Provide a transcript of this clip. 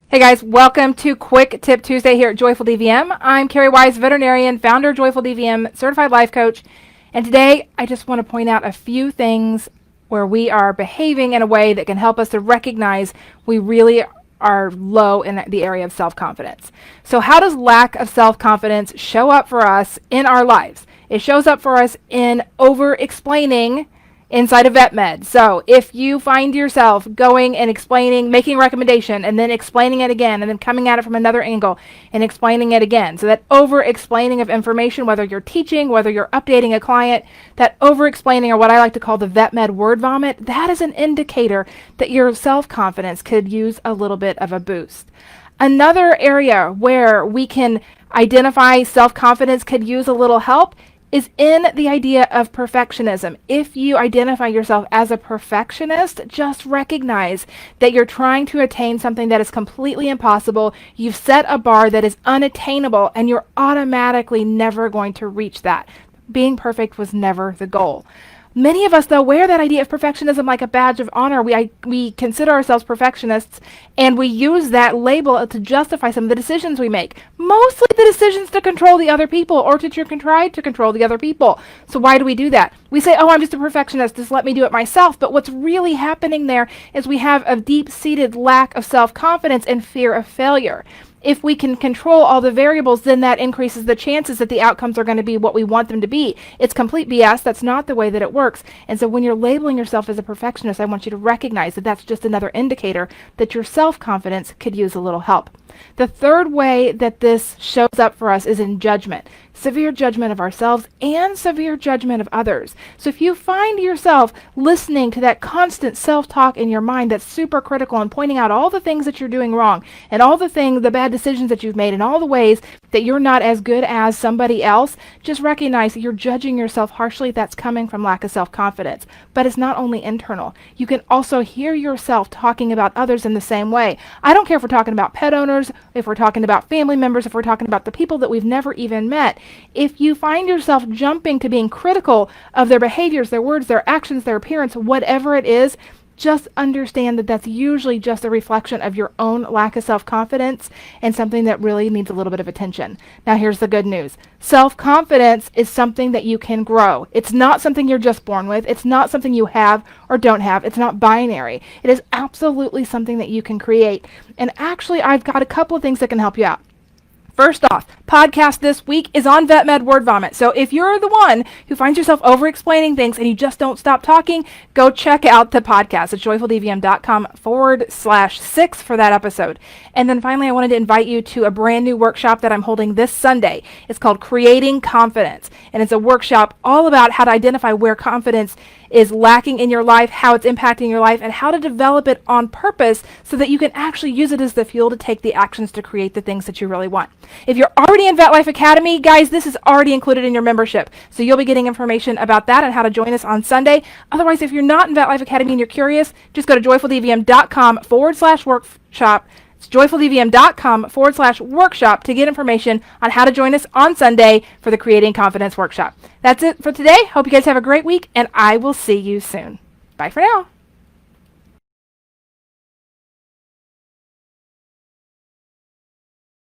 Hey guys, welcome to Quick Tip Tuesday here at JoyfulDVM. I'm Carrie Wise, veterinarian, founder of JoyfulDVM, certified life coach, and today I just want to point out a few things where we are behaving in a way that can help us to recognize we really are low in the area of self-confidence. So how does lack of self-confidence show up for us in our lives? It shows up for us in over-explaining inside of vet med. So if you find yourself going and explaining, making a recommendation, and then explaining it again, and then coming at it from another angle and explaining it again, so that over explaining of information, whether you're teaching, whether you're updating a client, that over explaining, or what I like to call the vet med word vomit, that is an indicator that your self-confidence could use a little bit of a boost. Another area where we can identify self-confidence could use a little help is in the idea of perfectionism. If you identify yourself as a perfectionist, just recognize that you're trying to attain something that is completely impossible. You've set a bar that is unattainable, and you're automatically never going to reach that. Being perfect was never the goal. Many of us, though, wear that idea of perfectionism like a badge of honor. We consider ourselves perfectionists, and we use that label to justify some of the decisions we make. Mostly the decisions to control the other people or to try to control the other people. So why do we do that? We say, oh, I'm just a perfectionist, just let me do it myself. But what's really happening there is we have a deep-seated lack of self-confidence and fear of failure. If we can control all the variables, then that increases the chances that the outcomes are going to be what we want them to be. It's complete BS. That's not the way that it works. And so when you're labeling yourself as a perfectionist, I want you to recognize that that's just another indicator that your self-confidence could use a little help. The third way that this shows up for us is in judgment. Severe judgment of ourselves and severe judgment of others. So if you find yourself listening to that constant self-talk in your mind that's super critical and pointing out all the things that you're doing wrong and all the bad decisions that you've made and all the ways that you're not as good as somebody else, just recognize that you're judging yourself harshly. That's coming from lack of self-confidence. But it's not only internal. You can also hear yourself talking about others in the same way. I don't care if we're talking about pet owners, if we're talking about family members, if we're talking about the people that we've never even met. If you find yourself jumping to being critical of their behaviors, their words, their actions, their appearance, whatever it is, just understand that that's usually just a reflection of your own lack of self-confidence and something that really needs a little bit of attention. Now here's the good news. Self-confidence is something that you can grow. It's not something you're just born with. It's not something you have or don't have. It's not binary. It is absolutely something that you can create. And actually, I've got a couple of things that can help you out. First off, podcast this week is on vet med word vomit. So if you're the one who finds yourself over-explaining things and you just don't stop talking, go check out the podcast at JoyfulDVM.com/6 for that episode. And then finally, I wanted to invite you to a brand new workshop that I'm holding this Sunday. It's called Creating Confidence. And it's a workshop all about how to identify where confidence is lacking in your life, how it's impacting your life, and how to develop it on purpose so that you can actually use it as the fuel to take the actions to create the things that you really want. If you're already in Vet Life Academy, guys, this is already included in your membership. So you'll be getting information about that and how to join us on Sunday. Otherwise, if you're not in Vet Life Academy and you're curious, just go to JoyfulDVM.com/workshop. It's JoyfulDVM.com/workshop to get information on how to join us on Sunday for the Creating Confidence workshop. That's it for today. Hope you guys have a great week, and I will see you soon. Bye for now.